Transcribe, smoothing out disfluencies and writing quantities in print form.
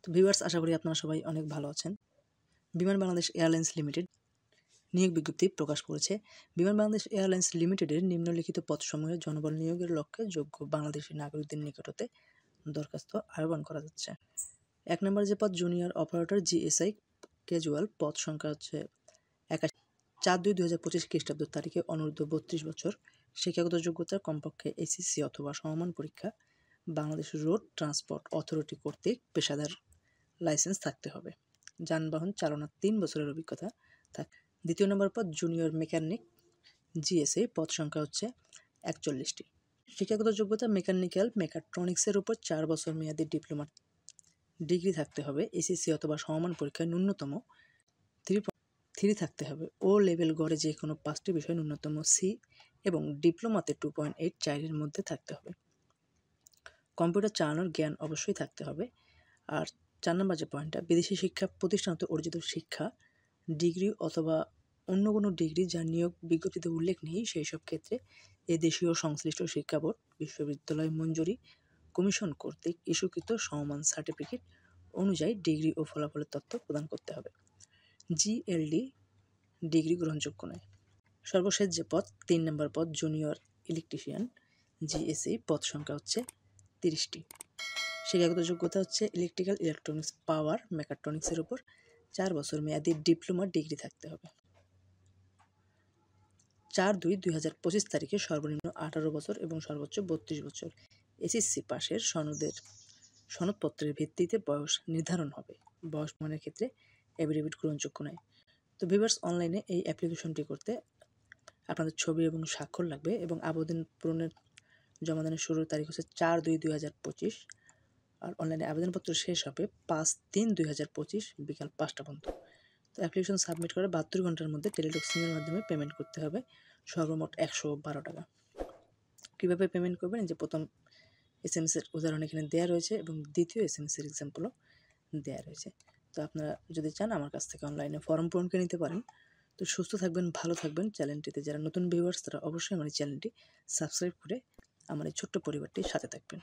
তো ভিউয়ার্স, আশা করি আপনারা সবাই অনেক ভালো আছেন। বিমান বাংলাদেশ এয়ারলাইন্স লিমিটেড নিয়োগ বিজ্ঞপ্তি প্রকাশ করেছে। বিমান বাংলাদেশ এয়ারলাইন্স লিমিটেডের নিম্নলিখিত পদসমূহে জনবল নিয়োগের লক্ষ্যে যোগ্য বাংলাদেশি নাগরিকদের নিকট হতে দরখাস্ত আহ্বান করা যাচ্ছে। 1 নম্বর যে পদ জুনিয়র অপারেটর জিএসআই ক্যাজুয়াল, পদ সংখ্যা হচ্ছে 4/2/2025 খ্রিস্টাব্দ তারিখে অনূর্ধ্ব 32 বছর, শিক্ষাগত যোগ্যতা কমপক্ষে এসএসসি অথবা সমমান পরীক্ষা, বাংলাদেশ রোড ট্রান্সপোর্ট অথরিটি কর্তৃক পেশাদার লাইসেন্স থাকতে হবে, যানবাহন চালানোর 3 বছরের অভিজ্ঞতা থাক। 2 নম্বর পদ জুনিয়র মেকানিক জিএসএ, পদ সংখ্যা হচ্ছে 41টি। শিক্ষাগত যোগ্যতা মেকানিক্যাল মেকাট্রনিক্সের উপর 4 বছর মেয়াদী ডিপ্লোমা ডিগ্রি থাকতে হবে, এসএসসি অথবা সমমান পরীক্ষায় ন্যূনতম 3 থাকতে হবে, ও লেভেল গড়ে যে কোনো 5টি বিষয় ন্যূনতম সি এবং ডিপ্লোমাতে 2.8 চাইলের মধ্যে থাকতে হবে। কম্পিউটার চালানোর জ্ঞান অবশ্যই থাকতে হবে। আর 4 নম্বর যে পয়েন্টটা, বিদেশি শিক্ষা প্রতিষ্ঠানতে অর্জিত শিক্ষা ডিগ্রি অথবা অন্য কোনো ডিগ্রি যার নিয়োগ বিজ্ঞপ্তিতে উল্লেখ নেই, সেই সব ক্ষেত্রে এ দেশীয় সংশ্লিষ্ট শিক্ষা বোর্ড বিশ্ববিদ্যালয় মঞ্জুরি কমিশন কর্তৃক ইস্যুকৃত সমমান সার্টিফিকেট অনুযায়ী ডিগ্রি ও ফলাফলের তথ্য প্রদান করতে হবে। জিএলডি ডিগ্রি গ্রহণযোগ্য নয়। সর্বশেষ যে পদ 3 নম্বর পদ জুনিয়র ইলেকট্রিশিয়ান জিএসই, পদ সংখ্যা হচ্ছে 30টি। শিক্ষাগত যোগ্যতা হচ্ছে ইলেকট্রিক্যাল ইলেকট্রনিক্স পাওয়ার মেকাট্রনিক্সের উপর 4 বছর মেয়াদী ডিপ্লোমা ডিগ্রি থাকতে হবে। 4/2/2025 তারিখে সর্বনিম্ন 18 বছর এবং সর্বোচ্চ 32 বছর এসএসসি পাশের সনদপত্রের ভিত্তিতে বয়স নির্ধারণ হবে। বয়স প্রমাণের ক্ষেত্রে এফিডেভিট গ্রহণযোগ্য নয়। তো ভিউয়ার্স, অনলাইনে এই অ্যাপ্লিকেশনটি করতে আপনাদের ছবি এবং স্বাক্ষর লাগবে এবং আবেদন পূরণের জমাদানের শুরুর তারিখ হচ্ছে 4/2/2025, আর অনলাইনে আবেদনপত্র শেষ হবে 5/3/2025 বিকাল 5টা পর্যন্ত। তো অ্যাপ্লিকেশন সাবমিট করে 72 ঘন্টার মধ্যে টেলিটক্সিংয়ের মাধ্যমে পেমেন্ট করতে হবে সর্বমোট 112 টাকা। কীভাবে পেমেন্ট করবেন, যে প্রথম এসএমএসের উদাহরণ এখানে দেওয়া রয়েছে এবং দ্বিতীয় এসএমএসের এক্সাম্পলও দেওয়া রয়েছে। তো আপনারা যদি চান আমার কাছ থেকে অনলাইনে ফর্ম পূরণ করে নিতে পারেন। তো সুস্থ থাকবেন, ভালো থাকবেন। চ্যানেলটিতে যারা নতুন ভিউয়ার্স তারা অবশ্যই আমার এই চ্যানেলটি সাবস্ক্রাইব করে আমার এই ছোট্ট পরিবারটির সাথে থাকবেন।